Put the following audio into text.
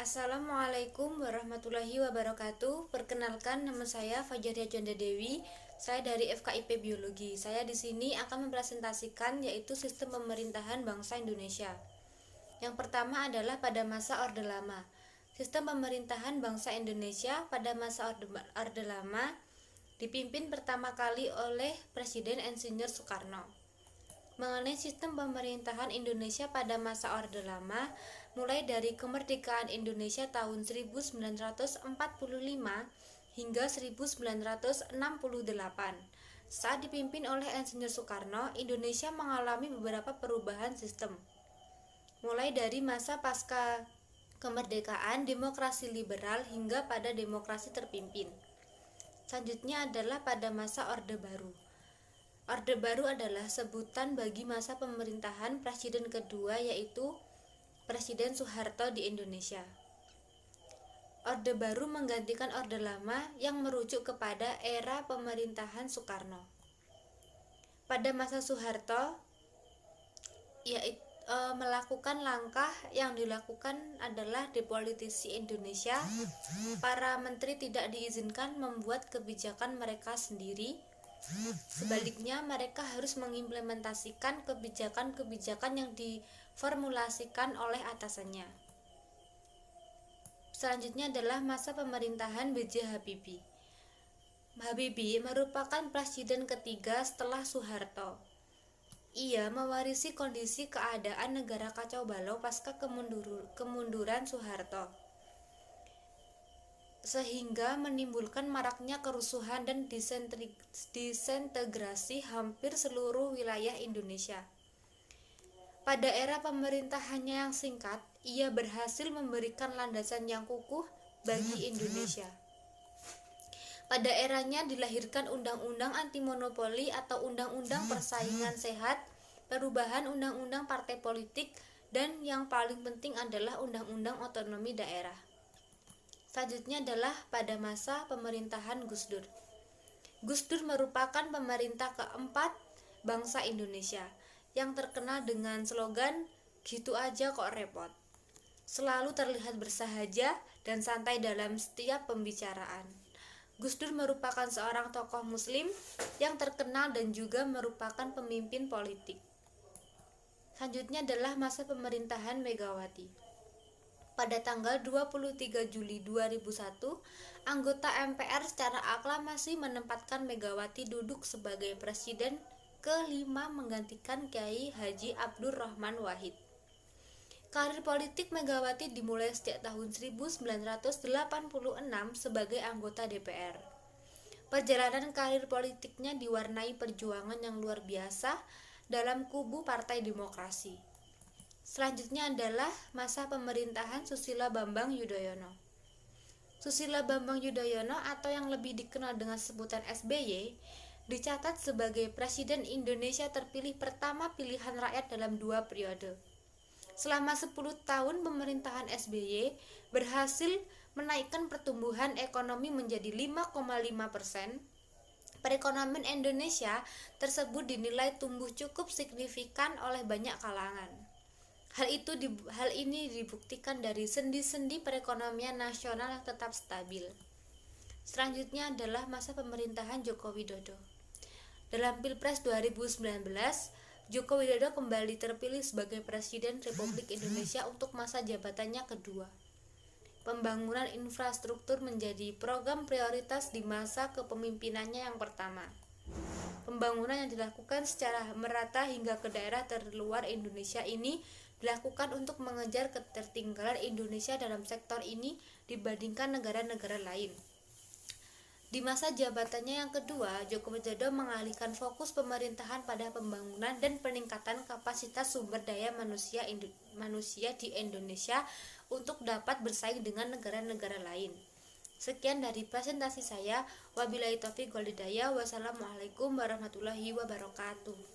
Assalamualaikum warahmatullahi wabarakatuh. Perkenalkan, nama saya Fajaria Jonda Dewi. Saya dari FKIP Biologi. Saya di sini akan mempresentasikan yaitu sistem pemerintahan bangsa Indonesia. Yang pertama adalah pada masa Orde Lama. Sistem pemerintahan bangsa Indonesia pada masa Orde Lama dipimpin pertama kali oleh Presiden Insinyur Soekarno. Mengenai sistem pemerintahan Indonesia pada masa Orde Lama, mulai dari kemerdekaan Indonesia tahun 1945 hingga 1968. Saat dipimpin oleh Insinyur Soekarno, Indonesia mengalami beberapa perubahan sistem. Mulai dari masa pasca kemerdekaan, demokrasi liberal hingga pada demokrasi terpimpin. Selanjutnya adalah pada masa Orde Baru. Orde Baru adalah sebutan bagi masa pemerintahan Presiden kedua, yaitu Presiden Soeharto di Indonesia. Orde Baru menggantikan Orde Lama yang merujuk kepada era pemerintahan Soekarno. Pada masa Soeharto, yaitu melakukan langkah yang dilakukan adalah depolitisi Indonesia. Para menteri tidak diizinkan membuat kebijakan mereka sendiri. Sebaliknya, mereka harus mengimplementasikan kebijakan-kebijakan yang diformulasikan oleh atasannya. Selanjutnya adalah masa pemerintahan B.J. Habibie. Habibie merupakan presiden ketiga setelah Soeharto. Ia mewarisi kondisi keadaan negara kacau balau pasca kemunduran Soeharto, sehingga menimbulkan maraknya kerusuhan dan disintegrasi hampir seluruh wilayah Indonesia. Pada era pemerintahannya yang singkat, ia berhasil memberikan landasan yang kukuh bagi Indonesia. Pada eranya dilahirkan Undang-Undang Anti Monopoli atau Undang-Undang Persaingan Sehat, perubahan Undang-Undang Partai Politik, dan yang paling penting adalah Undang-Undang Otonomi Daerah. Selanjutnya adalah pada masa pemerintahan Gus Dur. Gus Dur merupakan pemerintah keempat bangsa Indonesia yang terkenal dengan slogan "Gitu aja kok repot". Selalu terlihat bersahaja dan santai dalam setiap pembicaraan. Gus Dur merupakan seorang tokoh muslim yang terkenal dan juga merupakan pemimpin politik. Selanjutnya adalah masa pemerintahan Megawati. Pada tanggal 23 Juli 2001, anggota MPR secara aklamasi menempatkan Megawati duduk sebagai presiden kelima menggantikan Kiai Haji Abdur Rahman Wahid. Karir politik Megawati dimulai sejak tahun 1986 sebagai anggota DPR. Perjalanan karir politiknya diwarnai perjuangan yang luar biasa dalam kubu Partai Demokrasi. Selanjutnya adalah masa pemerintahan Susilo Bambang Yudhoyono. Susilo Bambang Yudhoyono atau yang lebih dikenal dengan sebutan SBY dicatat sebagai Presiden Indonesia terpilih pertama pilihan rakyat dalam 2 periode. Selama 10 tahun pemerintahan SBY berhasil menaikkan pertumbuhan ekonomi menjadi 5,5%. Perekonomian Indonesia tersebut dinilai tumbuh cukup signifikan oleh banyak kalangan. Hal ini dibuktikan dari sendi-sendi perekonomian nasional yang tetap stabil. Selanjutnya adalah masa pemerintahan Joko Widodo. Dalam Pilpres 2019, Joko Widodo kembali terpilih sebagai Presiden Republik Indonesia untuk masa jabatannya kedua. Pembangunan infrastruktur menjadi program prioritas di masa kepemimpinannya yang pertama. Pembangunan yang dilakukan secara merata hingga ke daerah terluar Indonesia ini dilakukan untuk mengejar ketertinggalan Indonesia dalam sektor ini dibandingkan negara-negara lain. Di masa jabatannya yang kedua, Joko Widodo mengalihkan fokus pemerintahan pada pembangunan dan peningkatan kapasitas sumber daya manusia di Indonesia untuk dapat bersaing dengan negara-negara lain. Sekian dari presentasi saya. Wabillahi taufiq wal hidayah. Wassalamualaikum warahmatullahi wabarakatuh.